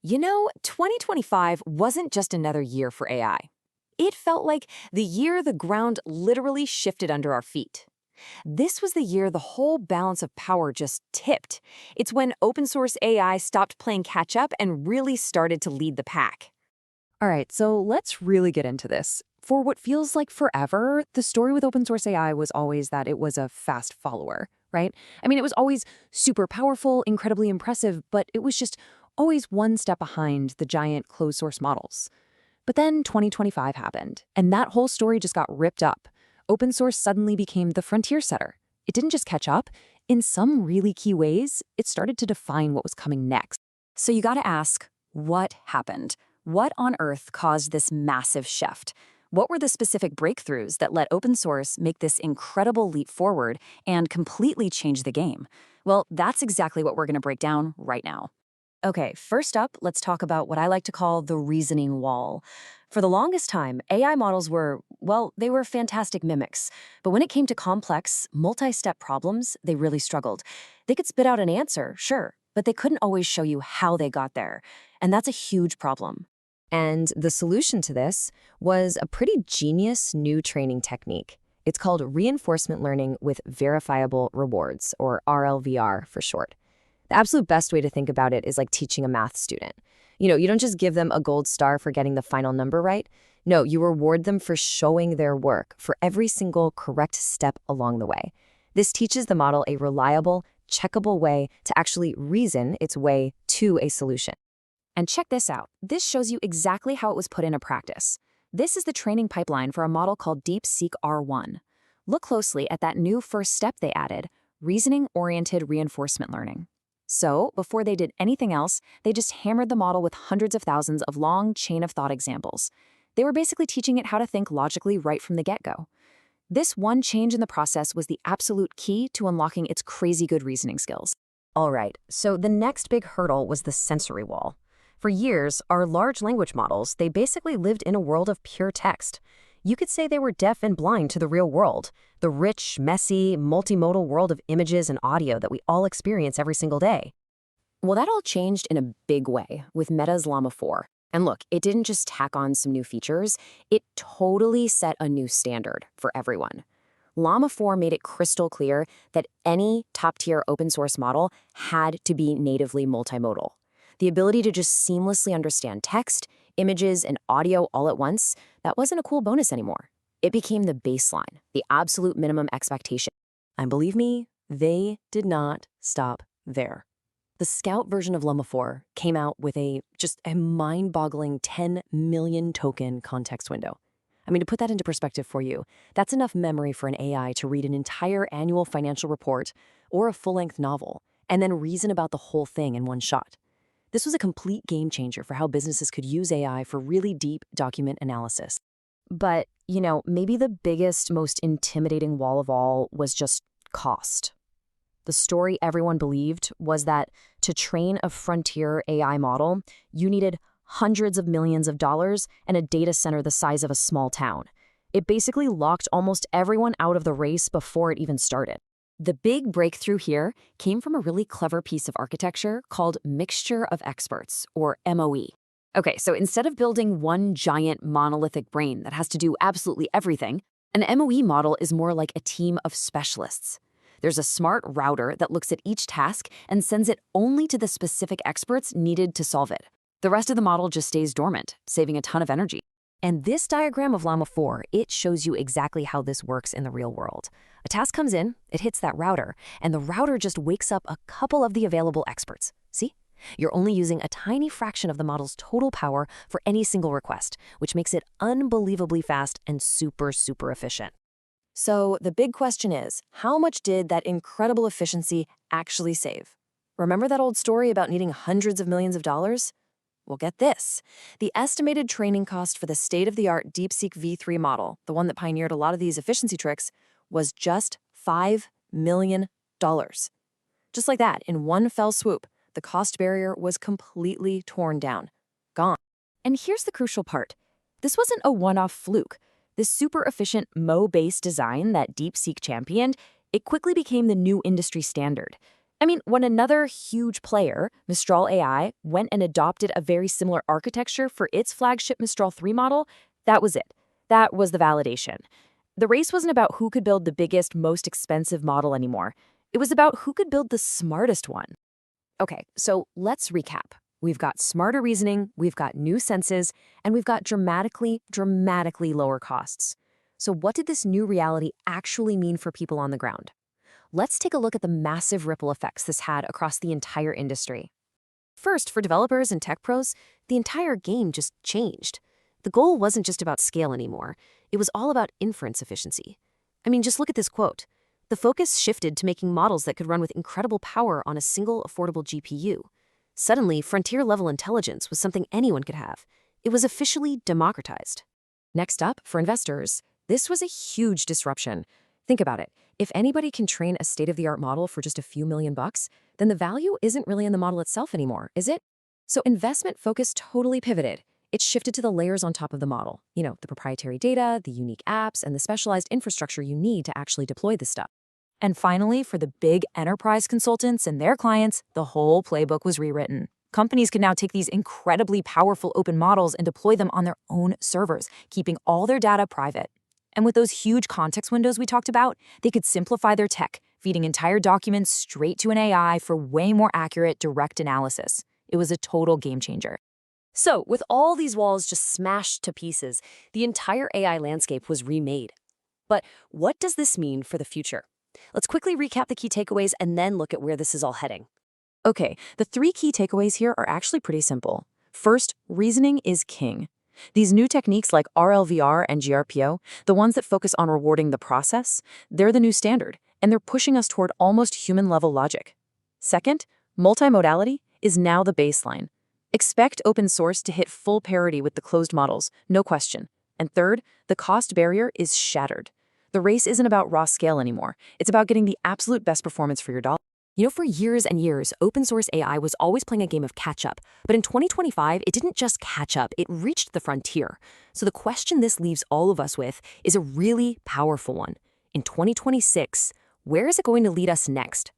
2025 wasn't just another year for AI. It felt like the year the ground literally shifted under our feet. This was the year the whole balance of power just tipped. It's when open source AI stopped playing catch up and really started to lead the pack. All right, so let's really get into this. For what feels like forever, the story with open source AI was always that it was a fast follower, right? I mean, it was always super powerful, incredibly impressive, but it was just always one step behind the giant closed source models. But then 2025 happened, and that whole story just got ripped up. Open source suddenly became the frontier setter. It didn't just catch up. In some really key ways, it started to define what was coming next. So you gotta ask, what happened? What on earth caused this massive shift? What were the specific breakthroughs that let open source make this incredible leap forward and completely change the game? Well, that's exactly what we're gonna break down right now. Okay, first up, let's talk about what I like to call the reasoning wall. For the longest time, AI models were, well, they were fantastic mimics. But when it came to complex, multi-step problems, they really struggled. They could spit out an answer, sure, but they couldn't always show you how they got there. And that's a huge problem. And the solution to this was a pretty genius new training technique. It's called reinforcement learning with verifiable rewards, or RLVR for short. The absolute best way to think about it is like teaching a math student. You don't just give them a gold star for getting the final number right. No, you reward them for showing their work for every single correct step along the way. This teaches the model a reliable, checkable way to actually reason its way to a solution. And check this out. This shows you exactly how it was put into practice. This is the training pipeline for a model called DeepSeek R1. Look closely at that new first step they added, reasoning-oriented reinforcement learning. So, before they did anything else, they just hammered the model with hundreds of thousands of long chain-of-thought examples. They were basically teaching it how to think logically right from the get-go. This one change in the process was the absolute key to unlocking its crazy good reasoning skills. All right, so the next big hurdle was the sensory wall. For years, our large language models, they basically lived in a world of pure text. You could say they were deaf and blind to the real world, the rich, messy, multimodal world of images and audio that we all experience every single day. Well, that all changed in a big way with Meta's Llama 4. And look, it didn't just tack on some new features, it totally set a new standard for everyone. Llama 4 made it crystal clear that any top-tier open source model had to be natively multimodal. The ability to just seamlessly understand text, images, and audio all at once, that wasn't a cool bonus anymore. It became the baseline, the absolute minimum expectation. And believe me, they did not stop there. The Scout version of Llama 4 came out with just a mind-boggling 10 million token context window. I mean, to put that into perspective for you, that's enough memory for an AI to read an entire annual financial report or a full-length novel, and then reason about the whole thing in one shot. This was a complete game changer for how businesses could use AI for really deep document analysis. But, maybe the biggest, most intimidating wall of all was just cost. The story everyone believed was that to train a frontier AI model, you needed hundreds of millions of dollars and a data center the size of a small town. It basically locked almost everyone out of the race before it even started. The big breakthrough here came from a really clever piece of architecture called Mixture of Experts, or MOE. Okay, so instead of building one giant monolithic brain that has to do absolutely everything, an MOE model is more like a team of specialists. There's a smart router that looks at each task and sends it only to the specific experts needed to solve it. The rest of the model just stays dormant, saving a ton of energy. And this diagram of Llama 4, it shows you exactly how this works in the real world. A task comes in, it hits that router, and the router just wakes up a couple of the available experts. See? You're only using a tiny fraction of the model's total power for any single request, which makes it unbelievably fast and super, super efficient. So the big question is, how much did that incredible efficiency actually save? Remember that old story about needing hundreds of millions of dollars? Well, get this. The estimated training cost for the state-of-the-art DeepSeek V3 model, the one that pioneered a lot of these efficiency tricks, was just $5 million. Just like that, in one fell swoop, the cost barrier was completely torn down. Gone. And here's the crucial part. This wasn't a one-off fluke. This super efficient Mo-based design that DeepSeek championed, it quickly became the new industry standard. I mean, when another huge player, Mistral AI, went and adopted a very similar architecture for its flagship Mistral 3 model, that was it. That was the validation. The race wasn't about who could build the biggest, most expensive model anymore. It was about who could build the smartest one. Okay, so let's recap. We've got smarter reasoning, we've got new senses, and we've got dramatically lower costs. So what did this new reality actually mean for people on the ground? Let's take a look at the massive ripple effects this had across the entire industry. First, for developers and tech pros, the entire game just changed. The goal wasn't just about scale anymore. It was all about inference efficiency. I mean, just look at this quote. The focus shifted to making models that could run with incredible power on a single affordable GPU. Suddenly, frontier-level intelligence was something anyone could have. It was officially democratized. Next up, for investors, this was a huge disruption. Think about it. If anybody can train a state-of-the-art model for just a few $1,000,000, then the value isn't really in the model itself anymore, is it? So investment focus totally pivoted. It shifted to the layers on top of the model. The proprietary data, the unique apps, and the specialized infrastructure you need to actually deploy this stuff. And finally, for the big enterprise consultants and their clients, the whole playbook was rewritten. Companies could now take these incredibly powerful open models and deploy them on their own servers, keeping all their data private. And with those huge context windows we talked about, they could simplify their tech, feeding entire documents straight to an AI for way more accurate, direct analysis. It was a total game changer. So, with all these walls just smashed to pieces, the entire AI landscape was remade. But what does this mean for the future? Let's quickly recap the key takeaways and then look at where this is all heading. Okay, the 3 key takeaways here are actually pretty simple. First, reasoning is king. These new techniques like RLVR and GRPO, the ones that focus on rewarding the process, they're the new standard, and they're pushing us toward almost human-level logic. Second, multimodality is now the baseline. Expect open source to hit full parity with the closed models, no question. And third, the cost barrier is shattered. The race isn't about raw scale anymore. It's about getting the absolute best performance for your dollar. For years and years, open source AI was always playing a game of catch-up. But in 2025, it didn't just catch up, it reached the frontier. So the question this leaves all of us with is a really powerful one. In 2026, where is it going to lead us next?